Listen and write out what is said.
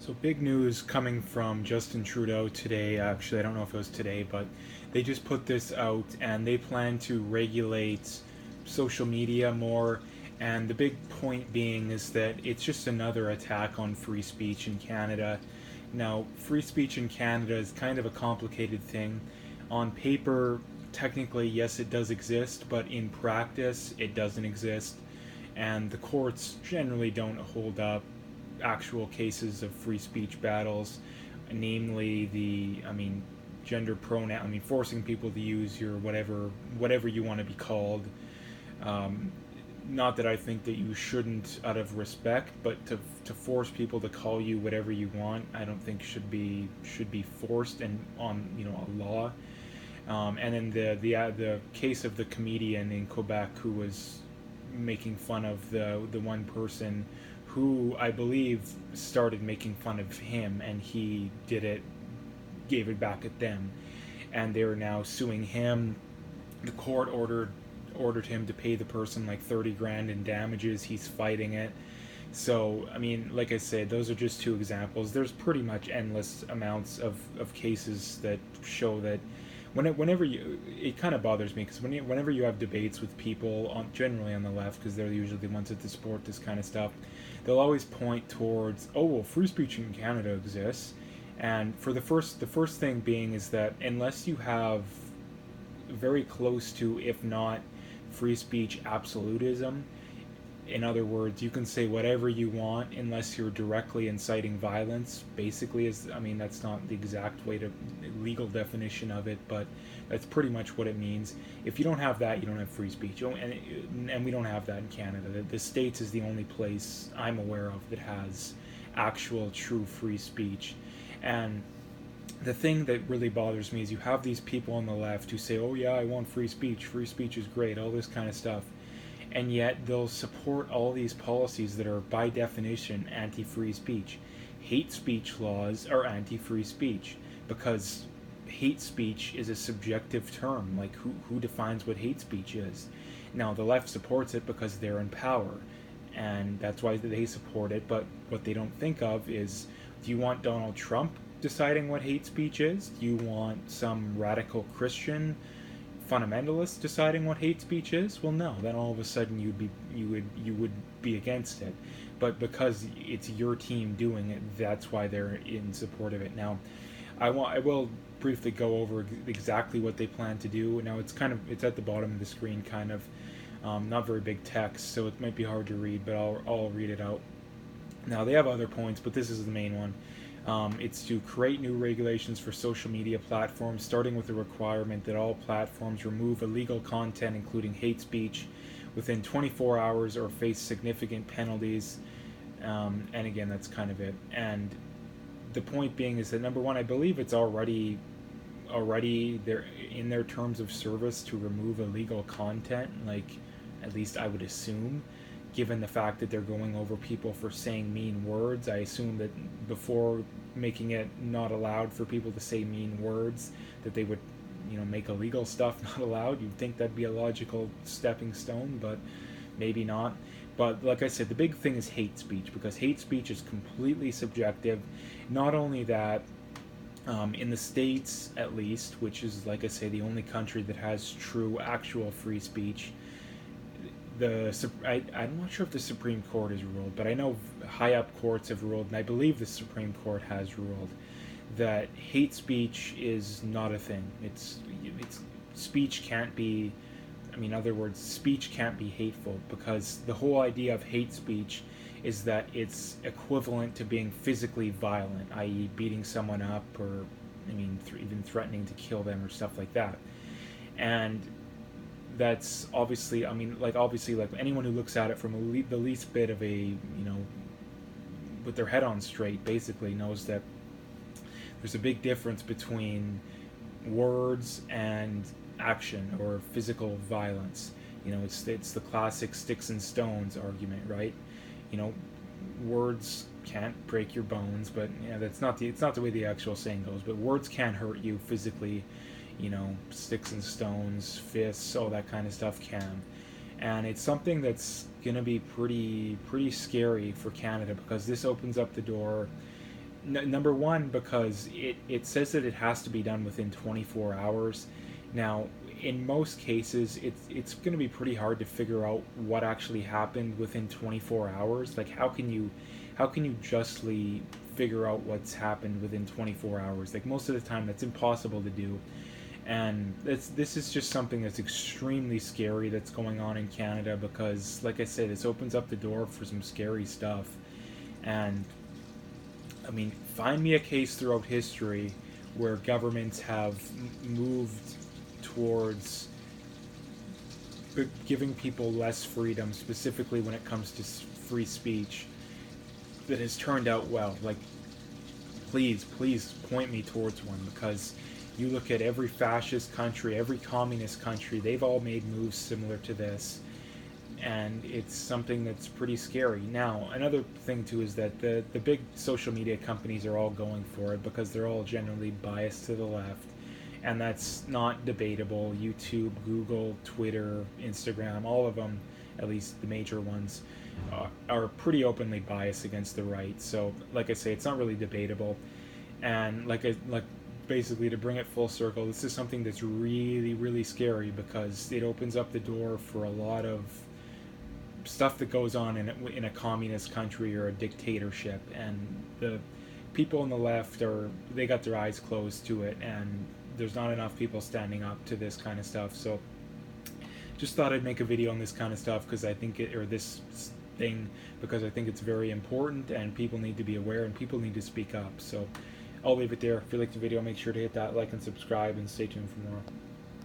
So big news coming from Justin Trudeau today. Actually, I don't know if it was today, but they just put this out and they plan to regulate social media more. And the big point being is that it's just another attack on free speech in Canada. Now, free speech in Canada is kind of a complicated thing. On paper, technically, yes, it does exist, but in practice, it doesn't exist. And the courts generally don't hold up actual cases of free speech battles, namely gender pronoun. Forcing people to use your whatever you want to be called. Um, Not that I think that you shouldn't, out of respect, but to force people to call you whatever you want, I don't think should be forced and on a law. And then the case of the comedian in Quebec who was making fun of the one person who I believe started making fun of him, and he gave it back at them, and they're now suing him. The court ordered him to pay the person like 30 grand in damages. He's fighting it. So, like I said, those are just two examples. There's pretty much endless amounts of cases that show that whenever it kind of bothers me because whenever you have debates with people generally on the left, because they're usually the ones that support this kind of stuff, they'll always point towards, oh well, free speech in Canada exists, and for the first thing being is that unless you have very close to, if not free speech absolutism, in other words, you can say whatever you want unless you're directly inciting violence. Basically, that's not the exact way to legal definition of it, but that's pretty much what it means. If you don't have that, you don't have free speech. And we don't have that in Canada. The States is the only place I'm aware of that has actual true free speech. And the thing that really bothers me is you have these people on the left who say, oh yeah, I want free speech is great, all this kind of stuff, and yet they'll support all these policies that are by definition anti-free speech. Hate speech laws are anti-free speech because hate speech is a subjective term. Like, who defines what hate speech is? Now, the left supports it because they're in power, and that's why they support it. But what they don't think of is, do you want Donald Trump deciding what hate speech is? Do you want some radical Christian fundamentalists deciding what hate speech is? Well, no. Then all of a sudden you would be against it. But because it's your team doing it, that's why they're in support of it. Now, I will briefly go over exactly what they plan to do. Now it's at the bottom of the screen, kind of not very big text, so it might be hard to read, but I'll read it out. Now they have other points, but this is the main one. It's to create new regulations for social media platforms, starting with the requirement that all platforms remove illegal content, including hate speech, within 24 hours or face significant penalties. And again, that's kind of it. And the point being is that, number one, I believe it's already there in their terms of service to remove illegal content. Like, at least I would assume, given the fact that they're going over people for saying mean words. I assume that before making it not allowed for people to say mean words, that they would, make illegal stuff not allowed. You'd think that'd be a logical stepping stone, but maybe not. But like I said, the big thing is hate speech, because hate speech is completely subjective. Not only that, in the States at least, which is, like I say, the only country that has true, actual free speech, I'm not sure if the Supreme Court has ruled, but I know high up courts have ruled, and I believe the Supreme Court has ruled that hate speech is not a thing. It's speech can't be. In other words, speech can't be hateful, because the whole idea of hate speech is that it's equivalent to being physically violent, i.e., beating someone up, or even threatening to kill them or stuff like that. And that's obviously, like anyone who looks at it from the least bit of with their head on straight, basically knows that there's a big difference between words and action or physical violence. It's the classic sticks and stones argument, right? You know, Words can't break your bones, but it's not the way the actual saying goes. But words can hurt you physically. Sticks and stones, fists, all that kind of stuff can. And it's something that's gonna be pretty scary for Canada, because this opens up the door Number one, because it says that it has to be done within 24 hours. Now, in most cases, it's going to be pretty hard to figure out what actually happened within 24 hours. Like, how can you justly figure out what's happened within 24 hours? Like, most of the time, that's impossible to do. And this is just something that's extremely scary that's going on in Canada because, like I said, this opens up the door for some scary stuff. And I mean, find me a case throughout history where governments have moved towards giving people less freedom, specifically when it comes to free speech, that has turned out well. Like, please point me towards one, because you look at every fascist country, every communist country, they've all made moves similar to this, and it's something that's pretty scary. Now, another thing too is that the big social media companies are all going for it because they're all generally biased to the left, and that's not debatable. YouTube, Google, Twitter, Instagram, all of them, at least the major ones, are pretty openly biased against the right. So, like I say, it's not really debatable. And like basically, to bring it full circle, this is something that's really scary because it opens up the door for a lot of stuff that goes on in a communist country or a dictatorship, and the people on the left they got their eyes closed to it, and there's not enough people standing up to this kind of stuff. So just thought I'd make a video on this kind of stuff because I think this thing, because I think it's very important and people need to be aware and people need to speak up. So I'll leave it there. If you liked the video, make sure to hit that like and subscribe, and stay tuned for more.